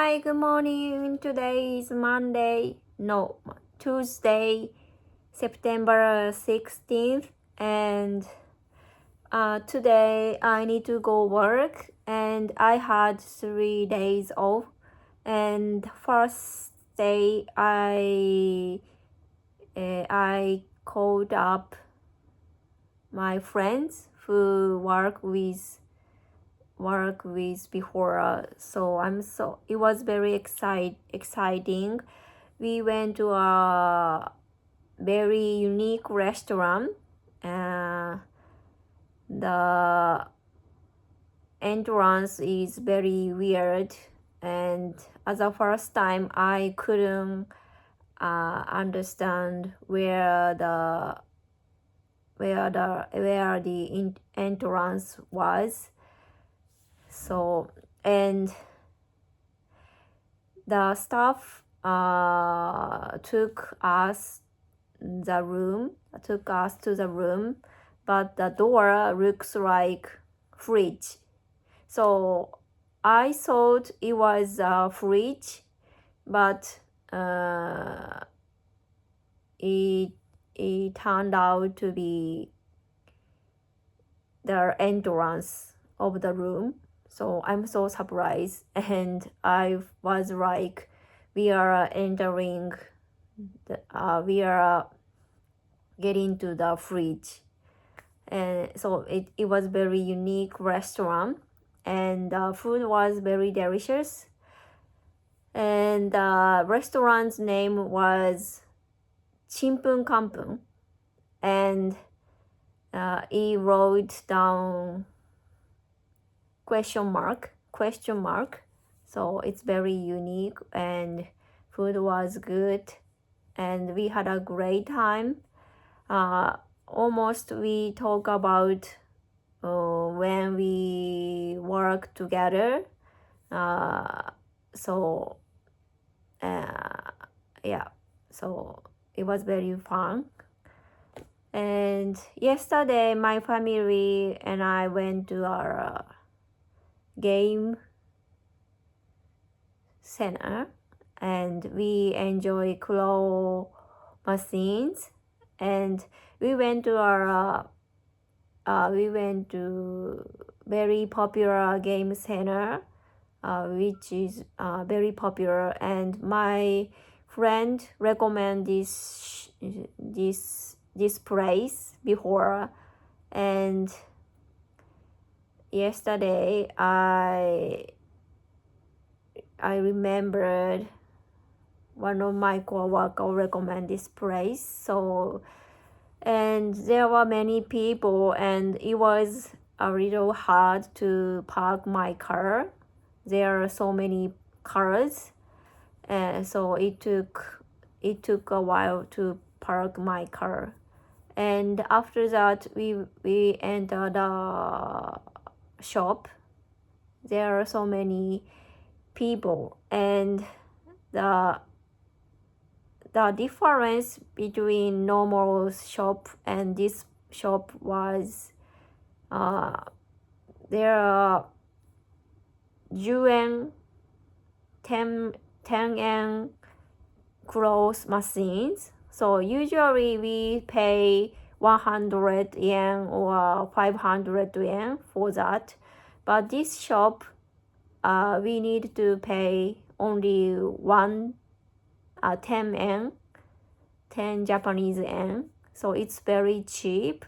Hi, good morning. Today is Tuesday, September 16th, and today I need to go work, and I had 3 days off. And first day I called up my friends who work with before, so it was very exciting. We went to a very unique restaurant. The entrance is very weird, and as a first time I couldn't understand where the entrance was. So, and the staff took us to the room, but the door looks like fridge. So I thought it was a fridge, but it turned out to be the entrance of the room. So I'm so surprised, and I was like, we are getting to the fridge. And so it was very unique restaurant, and the food was very delicious. And the restaurant's name was Chimpun Kampung, and he wrote down question mark. So it's very unique, and food was good, and we had a great time. Almost we talk about when we work together. So so it was very fun. And yesterday my family and I went to our game center, and we enjoy claw machines, and we went to very popular game center, which is very popular, and my friend recommend this place before. And yesterday I remembered one of my coworkers recommend this place. So, and there were many people, and it was a little hard to park my car. There are so many cars, and so it took a while to park my car. And after that we entered the shop. There are so many people, and the difference between normal shop and this shop was there are 10 yen clothes machines. So usually we pay 100 yen or 500 yen for that, but this shop we need to pay only 10 Japanese yen. So it's very cheap,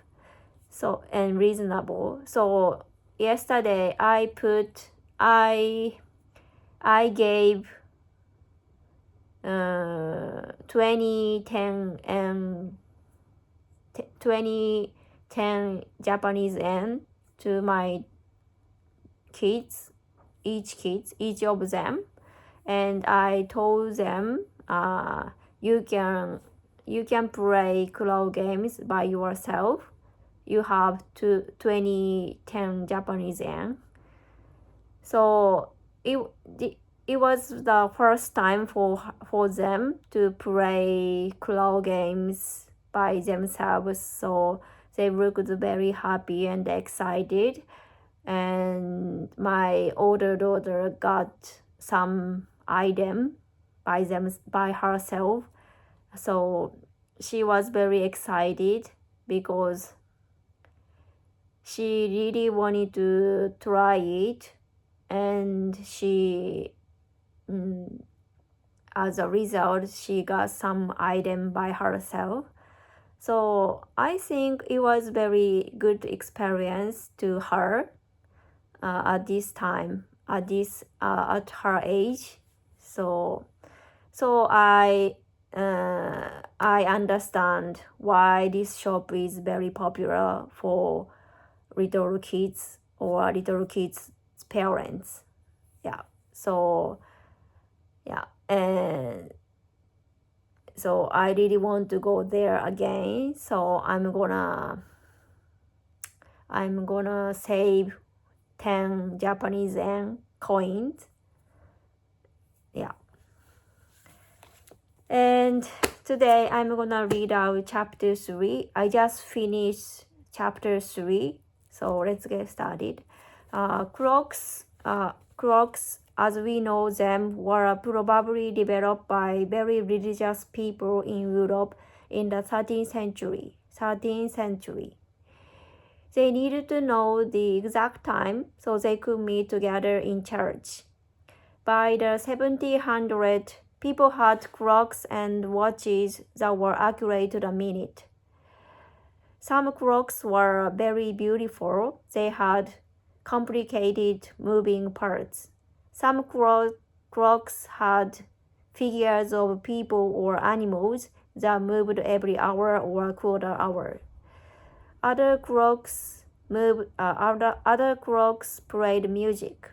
so and reasonable. So yesterday I gave 10 Japanese yen to my kids, each of them, and I told them you can play claw games by yourself. You have 10 Japanese yen. So it was the first time for them to play claw games by themselves. So they looked very happy and excited. And my older daughter got some item by herself. So she was very excited because she really wanted to try it, and she as a result she got some item by herself. So I think it was very good experience to her at this time, at her age. So I understand why this shop is very popular for little kids or little kids' parents. Yeah. So yeah, and so I really want to go there again. So I'm gonna save 10 Japanese yen coins. Yeah. And today I'm gonna read out chapter 3. I just finished chapter 3, so let's get started. Clocks, as we know them, were probably developed by very religious people in Europe in the 13th century. They needed to know the exact time so they could meet together in church. By the 1700s, people had clocks and watches that were accurate to the minute. Some clocks were very beautiful. They had complicated moving parts. Some clocks had figures of people or animals that moved every hour or quarter hour. Other clocks played music.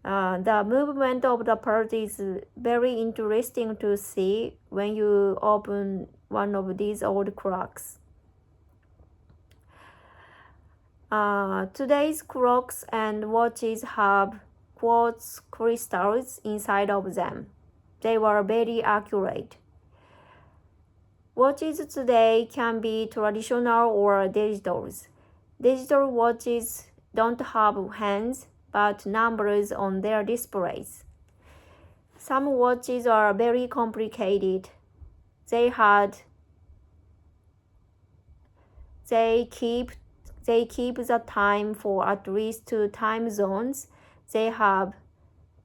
The movement of the parts is very interesting to see when you open one of these old clocks. Today's clocks and watches have quartz crystals inside of them. They were very accurate. Watches today can be traditional or digital. Digital watches don't have hands but numbers on their displays. Some watches are very complicated. They keep the time for at least 2 time zones. They have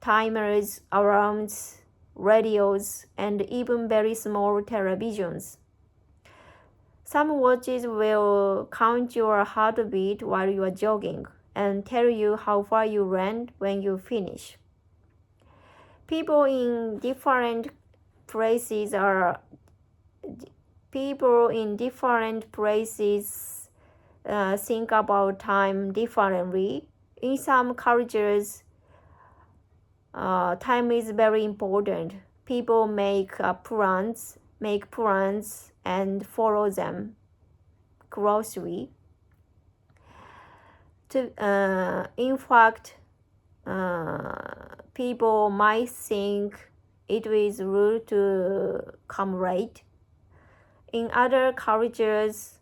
timers, alarms, radios, and even very small televisions. Some watches will count your heartbeat while you are jogging and tell you how far you ran when you finish. People in different places think about time differently. In some cultures, time is very important. People make plans and follow them closely. In fact, people might think it is rude to come late. In other cultures,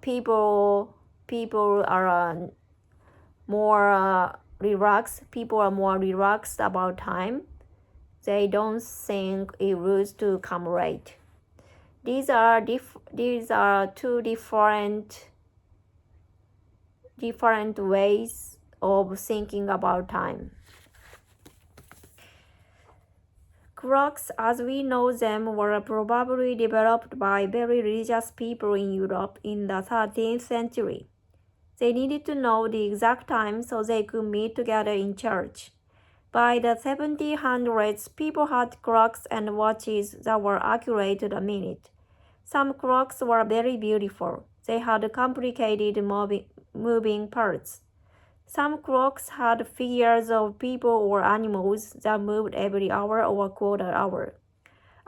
people are more relaxed. People are more relaxed about time. They don't think it rude to come late. These are two different ways of thinking about time. Clocks, as we know them, were probably developed by very religious people in Europe in the 13th century. They needed to know the exact time so they could meet together in church. By the 1700s, people had clocks and watches that were accurate to the minute. Some clocks were very beautiful. They had complicated moving parts. Some clocks had figures of people or animals that moved every hour or quarter hour.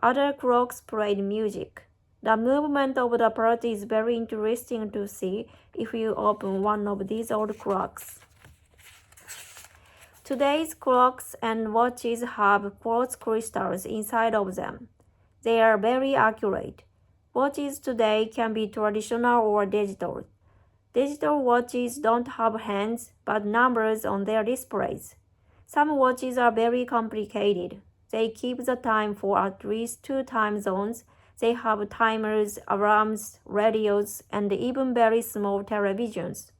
Other clocks played music. The movement of the parts is very interesting to see if you open one of these old clocks. Today's clocks and watches have quartz crystals inside of them. They are very accurate. Watches today can be traditional or digital. Digital watches don't have hands but numbers on their displays. Some watches are very complicated. They keep the time for at least 2 time zones. They have timers, alarms, radios, and even very small televisions.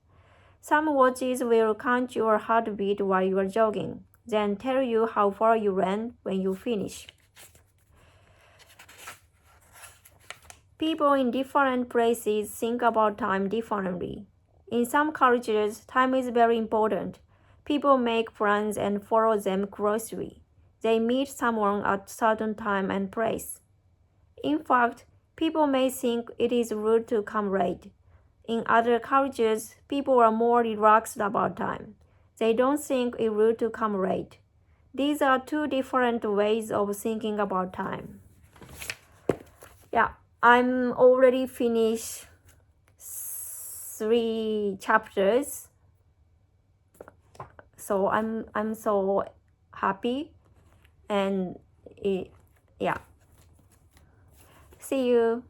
Some watches will count your heartbeat while you are jogging, then tell you how far you ran when you finish. People in different places think about time differently. In some cultures, time is very important. People make plans and follow them closely. They meet someone at certain time and place. In fact, people may think it is rude to come late. In other cultures, people are more relaxed about time. They don't think it's rude to come late. These are two different ways of thinking about time. Yeah, I'm already finished 3 chapters. So I'm so happy and yeah. See you.